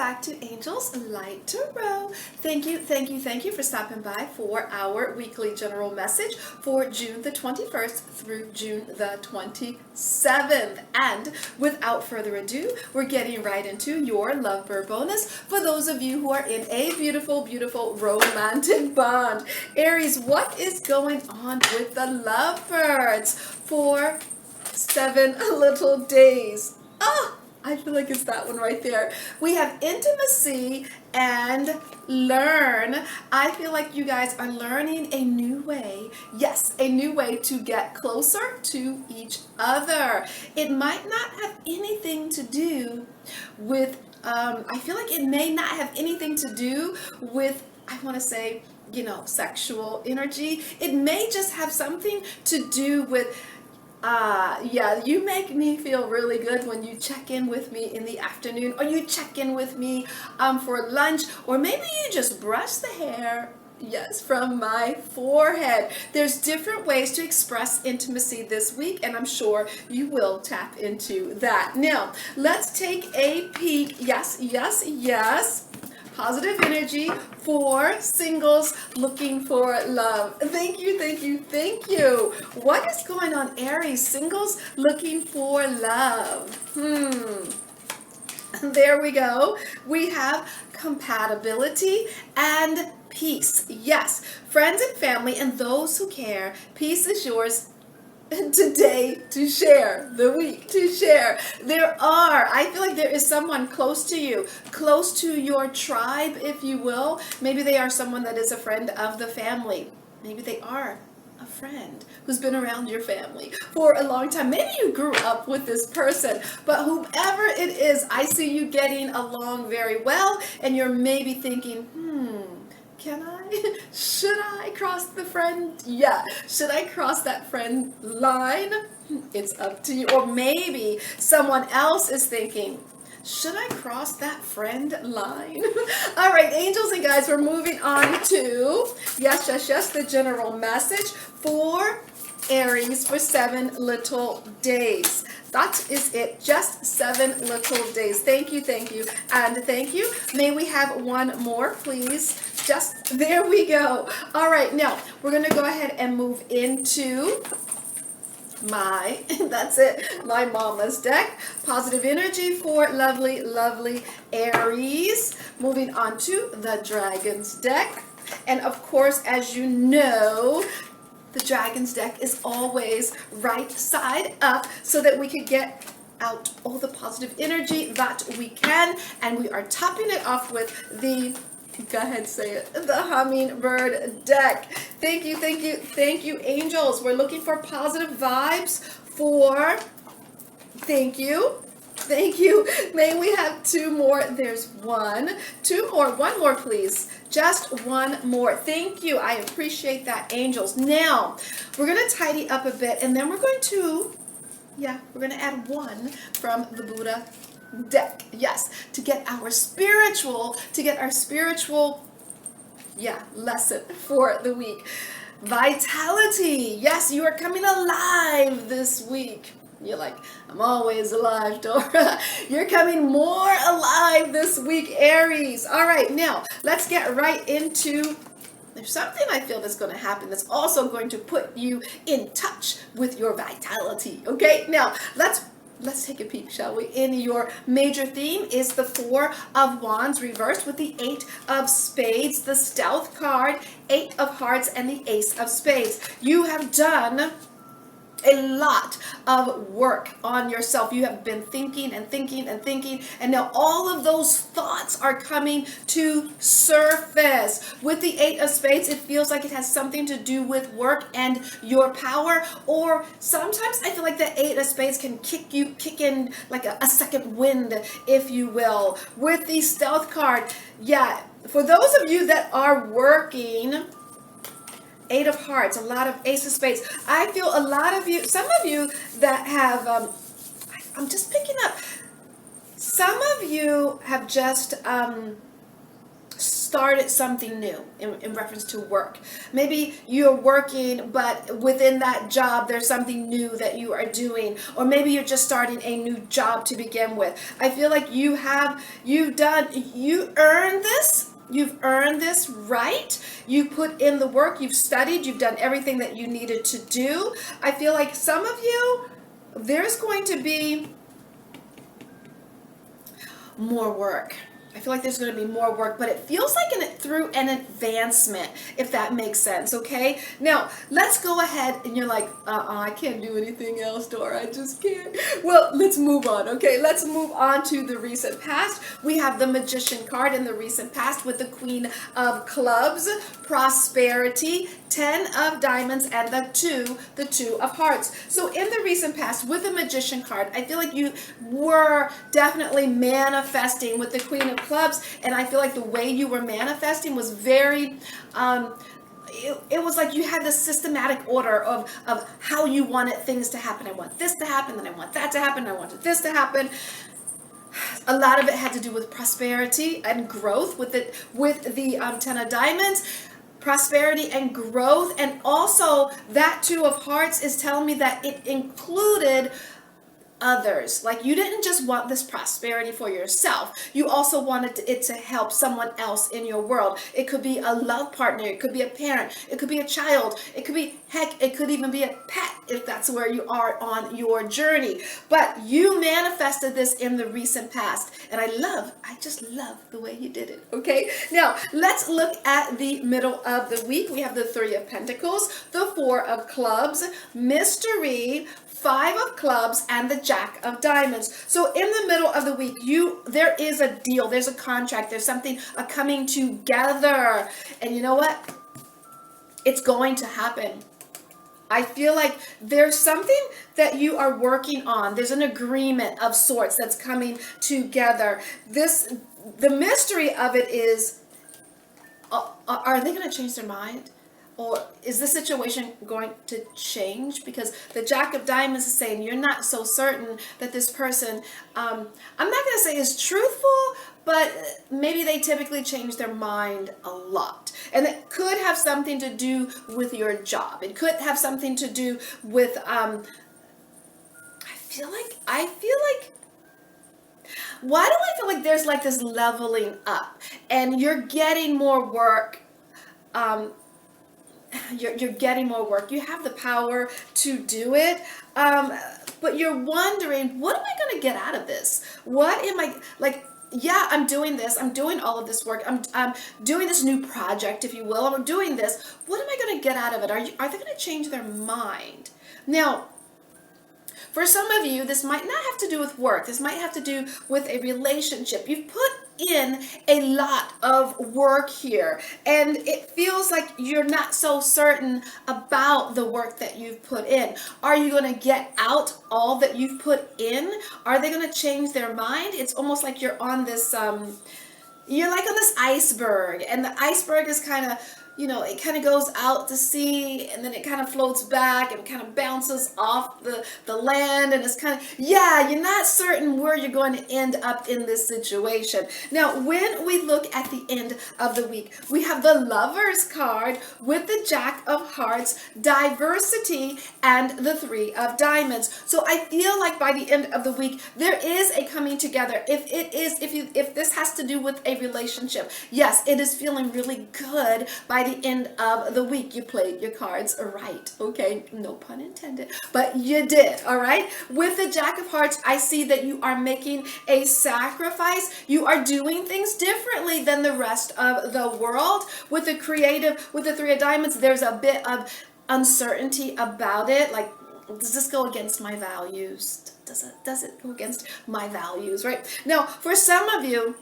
back to Angel's Light Tarot. Thank you for stopping by for our weekly general message for June the 21st through June the 27th. And without further ado, we're getting right into your lovebird bonus for those of you who are in a beautiful, beautiful romantic bond. Aries, what is going on with the lovebirds for 7 little days? I feel like it's that one right there. We have intimacy and learn. I feel like you guys are learning a new way. Yes, a new way to get closer to each other. It might not have anything to do with, I feel like it may not have anything to do with, I want to say, sexual energy. It may just have something to do with yeah, you make me feel really good when you check in with me in the afternoon, or you check in with me for lunch, or maybe you just brush the hair, yes, from my forehead. There's different ways to express intimacy this week, and I'm sure you will tap into that. Now, let's take a peek. Yes. Positive energy for singles looking for love. Thank you. What is going on, Aries? Singles looking for love. There we go. We have compatibility and peace. Yes, friends and family and those who care, peace is yours today to share, the week to share. I feel like there is someone close to you, close to your tribe, if you will. Maybe they are someone that is a friend of the family. Maybe they are a friend who's been around your family for a long time. Maybe you grew up with this person, but whoever it is, I see you getting along very well, and you're maybe thinking, should I cross the friend? Yeah, should I cross that friend line? It's up to you. Or maybe someone else is thinking, should I cross that friend line? All right, angels and guys, we're moving on to, yes, the general message for Aries for 7 little days. That is it. Just 7 little days. Thank you. And thank you. May we have one more, please? Just there we go. All right, now we're going to go ahead and move into that's it, my mama's deck. Positive energy for lovely Aries. Moving on to the Dragon's deck. And of course, as you know, the Dragon's deck is always right side up so that we could get out all the positive energy that we can. And we are topping it off with the, go ahead, say it, the Hummingbird deck. Thank you, angels. We're looking for positive vibes for, thank you. May we have 2 more? There's 1, 2 more, 1 more, please. Just 1 more. Thank you. I appreciate that, angels. Now, we're going to tidy up a bit, and then we're going to, we're going to add 1 from the Buddha deck. Yes, to get our spiritual, lesson for the week. Vitality. Yes, you are coming alive this week. You're like, I'm always alive, Dora. You're coming more alive this week, Aries. All right, now let's get right into, there's something I feel that's going to happen that's also going to put you in touch with your vitality. Okay, now let's take a peek, shall we? In your major theme is the 4 of Wands reversed with the 8 of Spades, the Stealth card, 8 of Hearts, and the Ace of Spades. You have done a lot of work on yourself. You have been thinking, and now all of those thoughts are coming to surface. With the 8 of Spades, it feels like it has something to do with work and your power, or sometimes I feel like the 8 of Spades can kick in like a second wind, if you will. With the Stealth card, for those of you that are working, 8 of Hearts, a lot of Ace of Spades. I feel a lot of you, some of you that have, I'm just picking up, some of you have just started something new in reference to work. Maybe you're working, but within that job, there's something new that you are doing. Or maybe you're just starting a new job to begin with. I feel like you earned this. You've earned this right. You put in the work, you've studied, you've done everything that you needed to do. I feel like some of you, there's going to be more work. I feel like there's going to be more work, but it feels like through an advancement, if that makes sense, okay? Now, let's go ahead, and you're like, I can't do anything else, Dora, I just can't. Well, let's move on, okay? Let's move on to the recent past. We have the Magician card in the recent past with the Queen of Clubs, Prosperity, 10 of Diamonds, and the Two of Hearts. So in the recent past, with the Magician card, I feel like you were definitely manifesting with the Queen of Clubs, and I feel like the way you were manifesting was very it was like you had this systematic order of how you wanted things to happen. I want this to happen, then I want that to happen, I wanted this to happen. A lot of it had to do with prosperity and growth with the 10 of Diamonds. Prosperity and growth, and also that Two of Hearts is telling me that it included others. Like, you didn't just want this prosperity for yourself, you also wanted it to help someone else in your world. It could be a love partner, it could be a parent, it could be a child, it could be, heck, it could even be a pet if that's where you are on your journey. But you manifested this in the recent past, and I just love the way you did it. Okay, now let's look at the middle of the week. We have the Three of Pentacles, the Four of Clubs, Mystery, Five of Clubs, and the Jack of Diamonds. So in the middle of the week, there is a deal, there's a contract, there's something coming together, and you know what? It's going to happen. I feel like there's something that you are working on. There's an agreement of sorts that's coming together. The mystery of it is, are they going to change their mind? Or is the situation going to change? Because the Jack of Diamonds is saying you're not so certain that this person, I'm not going to say is truthful, but maybe they typically change their mind a lot. And it could have something to do with your job. It could have something to do with, I feel like, why do I feel like there's like this leveling up and you're getting more work, you're getting more work. You have the power to do it, but you're wondering, what am I going to get out of this? What am I, like, yeah, I'm doing this. I'm doing all of this work. I'm doing this new project, if you will. I'm doing this. What am I going to get out of it? Are they going to change their mind? Now, for some of you, this might not have to do with work. This might have to do with a relationship. You've put in a lot of work here, and it feels like you're not so certain about the work that you've put in. Are you going to get out all that you've put in? Are they going to change their mind? It's almost like you're on this, you're like on this iceberg, and the iceberg is kind of, it kind of goes out to sea, and then it kind of floats back and kind of bounces off the land, and it's kind of, yeah, you're not certain where you're going to end up in this situation. Now, when we look at the end of the week, we have the Lovers card with the Jack of Hearts, Diversity, and the Three of Diamonds. So I feel like by the end of the week, there is a coming together. If this has to do with a relationship, yes, it is feeling really good by the end of the week. You played your cards right, okay? No pun intended, but you did, all right? With the Jack of Hearts, I see that you are making a sacrifice. You are doing things differently than the rest of the world. With the Three of Diamonds, there's a bit of uncertainty about it. Like, does this go against my values? Does it go against my values, right? Now, for some of you,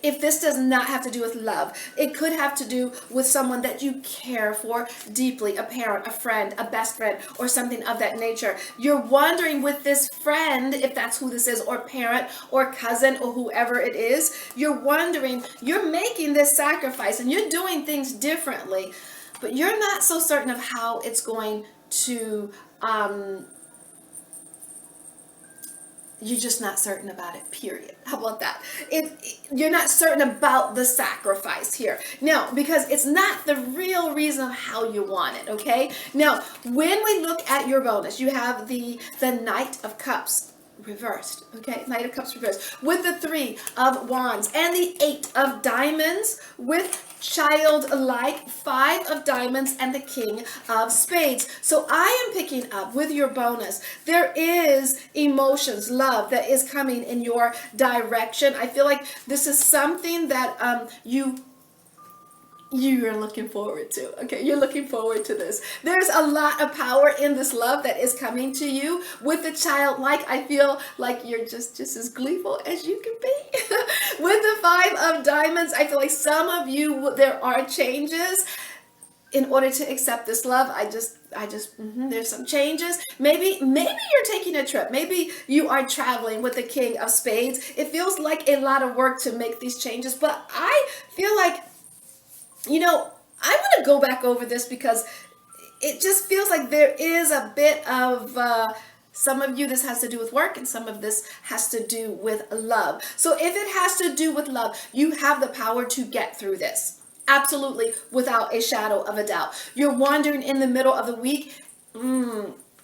if this does not have to do with love, it could have to do with someone that you care for deeply, a parent, a friend, a best friend, or something of that nature. You're wondering with this friend, if that's who this is, or parent, or cousin, or whoever it is, you're wondering, you're making this sacrifice, and you're doing things differently, but you're not so certain of how it's going to you're just not certain about it, period. How about that? You're not certain about the sacrifice here. Now, because it's not the real reason of how you want it, okay? Now, when we look at your bonus, you have the Knight of Cups reversed, okay? Knight of Cups reversed with the 3 of Wands and the 8 of Diamonds with childlike 5 of Diamonds and the King of Spades. So I am picking up with your bonus. There is emotions, love that is coming in your direction. I feel like this is something that you're looking forward to. Okay, you're looking forward to this. There's a lot of power in this love that is coming to you. With the childlike, I feel like you're just as gleeful as you can be. With the 5 of Diamonds, I feel like some of you, there are changes in order to accept this love. There's some changes. Maybe you're taking a trip. Maybe you are traveling with the King of Spades. It feels like a lot of work to make these changes, but I feel like, I want to go back over this because it just feels like there is a bit of some of you, this has to do with work, and some of this has to do with love. So if it has to do with love, you have the power to get through this. Absolutely, without a shadow of a doubt. You're wandering in the middle of the week.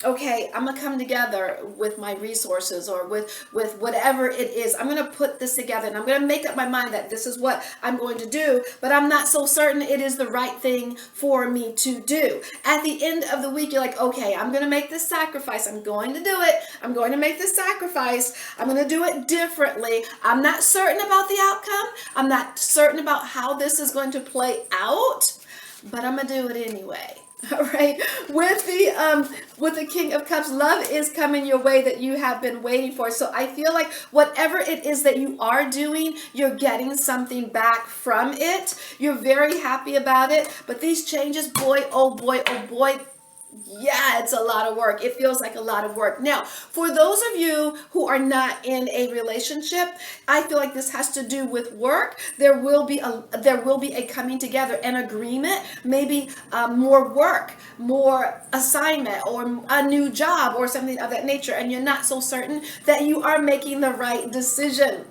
Okay, I'm gonna come together with my resources or with whatever it is. I'm gonna put this together and I'm gonna make up my mind that this is what I'm going to do, but I'm not so certain it is the right thing for me to do. At the end of the week, you're like, okay, I'm gonna make this sacrifice. I'm going to do it. I'm going to make this sacrifice. I'm gonna do it differently. I'm not certain about the outcome. I'm not certain about how this is going to play out, but I'm gonna do it anyway. All right, with the King of Cups, love is coming your way that you have been waiting for. So I feel like whatever it is that you are doing, you're getting something back from it. You're very happy about it. But these changes, boy, oh boy, oh boy, yeah, it's a lot of work. It feels like a lot of work. Now, for those of you who are not in a relationship, I feel like this has to do with work. There will be a coming together, an agreement, maybe more work, more assignment, or a new job or something of that nature, and you're not so certain that you are making the right decision.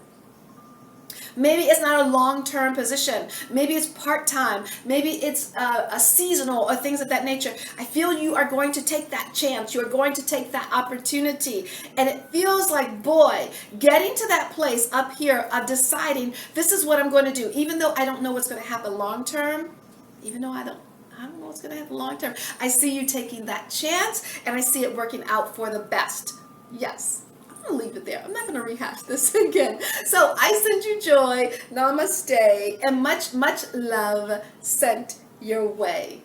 Maybe it's not a long-term position. Maybe it's part-time. Maybe it's a seasonal or things of that nature. I feel you are going to take that chance. You're going to take that opportunity. And it feels like, boy, getting to that place up here of deciding this is what I'm going to do, even though I don't know what's going to happen long-term, even though I don't know what's going to happen long-term. I see you taking that chance, and I see it working out for the best. Yes. I'm going to leave it there. I'm not going to rehash this again. So I send you joy, namaste, and much, much love sent your way.